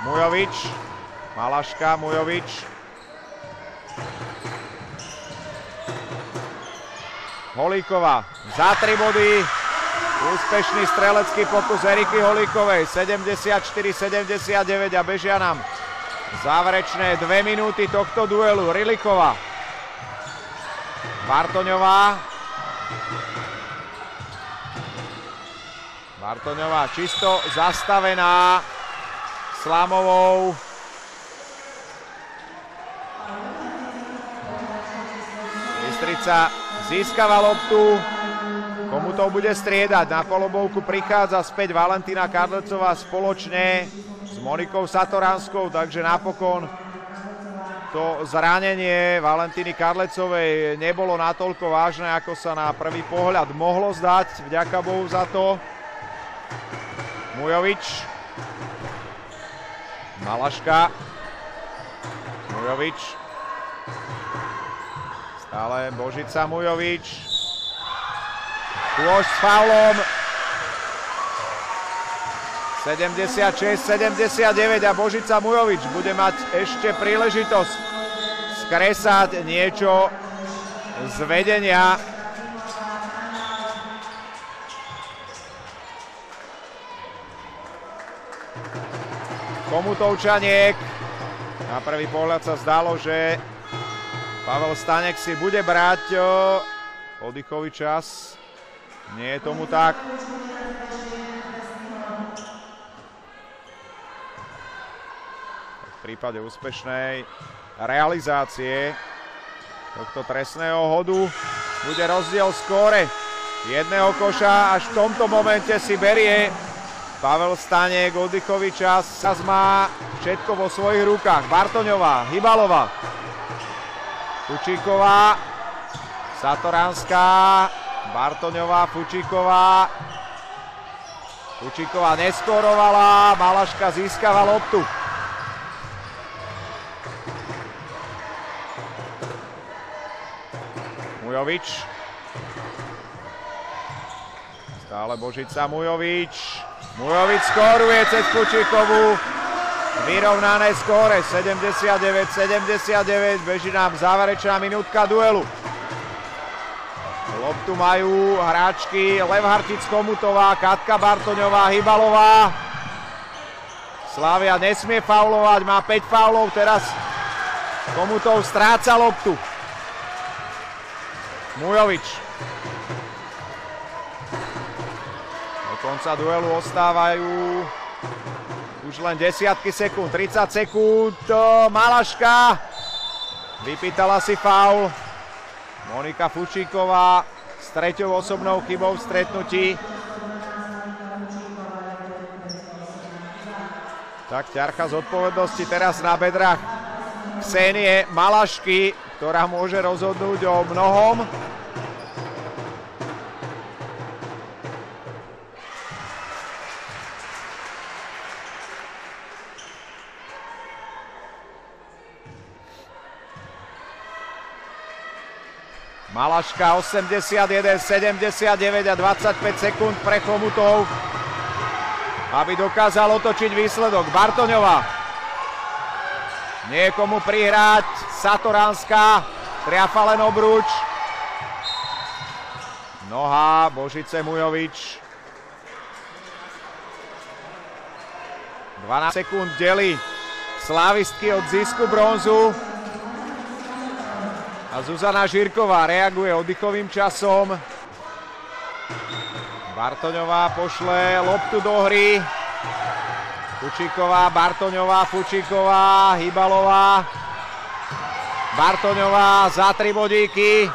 Mujovič. Malaška, Mujovič. Holíková za 3 body. Úspešný strelecký pokus Eriky Holíkovej. 74-79 a bežia nám záverečné 2 minúty tohto duelu. Riliková. Bartoňová. Bartoňová čisto zastavená Slamovou. Bystrica získava loptu. Komu to bude striedať? Na kolobovku prichádza späť Valentína Kadlecová spoločne s Monikou Satoranskou, takže napokon to zranenie Valentíny Kadlecovej nebolo natoľko vážne, ako sa na prvý pohľad mohlo zdať. Vďaka Bohu za to. Mujovič. Malaška. Mujovič. Stále Božica, Mujovič. Kôž s faulom. 76-79 a Božica Mujovič bude mať ešte príležitosť skresať niečo z vedenia. Komutovčaniek. Na prvý pohľad sa zdalo, že Pavel Stanek si bude brať oddychový čas. Nie je tomu tak. V prípade úspešnej realizácie tohto trestného hodu bude rozdiel v skóre jedného koša. Až v tomto momente si berie Pavel Stanek oddychový čas. Čas má všetko vo svojich rukách. Bartoňová, Hybalová, Fučíková, Satoranská, Bartoňová, Fučíková. Fučíková neskórovala, Malaška získava loptu. Mujovič. Stále Božica, Mujovič. Mujovič skóruje cez Fučíkovú. Vyrovnané skóre 79-79. Beží nám záverečná minútka duelu. Loptu majú hráčky Levhartic-Komutová, Katka Bartoňová, Hybalová. Slavia nesmie faulovať, má 5 faulov, teraz Komutov stráca loptu. Mujovič. Do konca duelu ostávajú už len desiatky sekúnd, 30 sekúnd. Malaška vypýtala si faul. Monika Fučíková s 3. osobnou chybou v stretnutí. Tak ťarcha zodpovednosti teraz na bedrách Ksenie Malašky, ktorá môže rozhodnúť o mnohom. Malaška 81-79 a 25 sekúnd pre Chomutov, aby dokázal otočiť výsledok. Bartoňová. Nie je komu prihrať. Satoranská. Triafa len obruč. Noha Božice Mujovič. 12 sekúnd delí slávistky od zisku bronzu. A Zuzana Žírková reaguje oddychovým časom. Bartoňová pošle loptu do hry. Fučíková, Bartoňová, Fučíková, Hybalová. Bartoňová za 3 bodíky.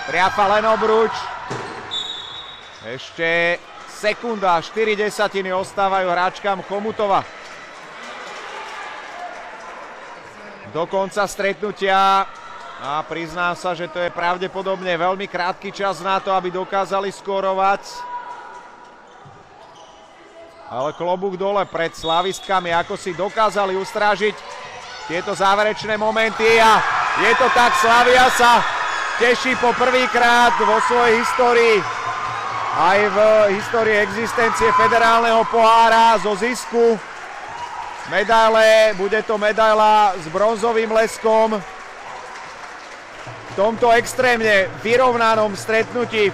Triafa len obruč. Ešte sekunda, 4 desatiny ostávajú hráčkam Chomutova. Do konca stretnutia. A priznám sa, že to je pravdepodobne veľmi krátky čas na to, aby dokázali skórovať. Ale klobúk dole pred slavistkami, ako si dokázali ustrážiť tieto záverečné momenty. A je to tak, Slavia sa teší po prvýkrát vo svojej histórii, aj v histórii existencie federálneho pohára zo zisku medaile, bude to medaila s bronzovým leskom v tomto extrémne vyrovnanom stretnutí.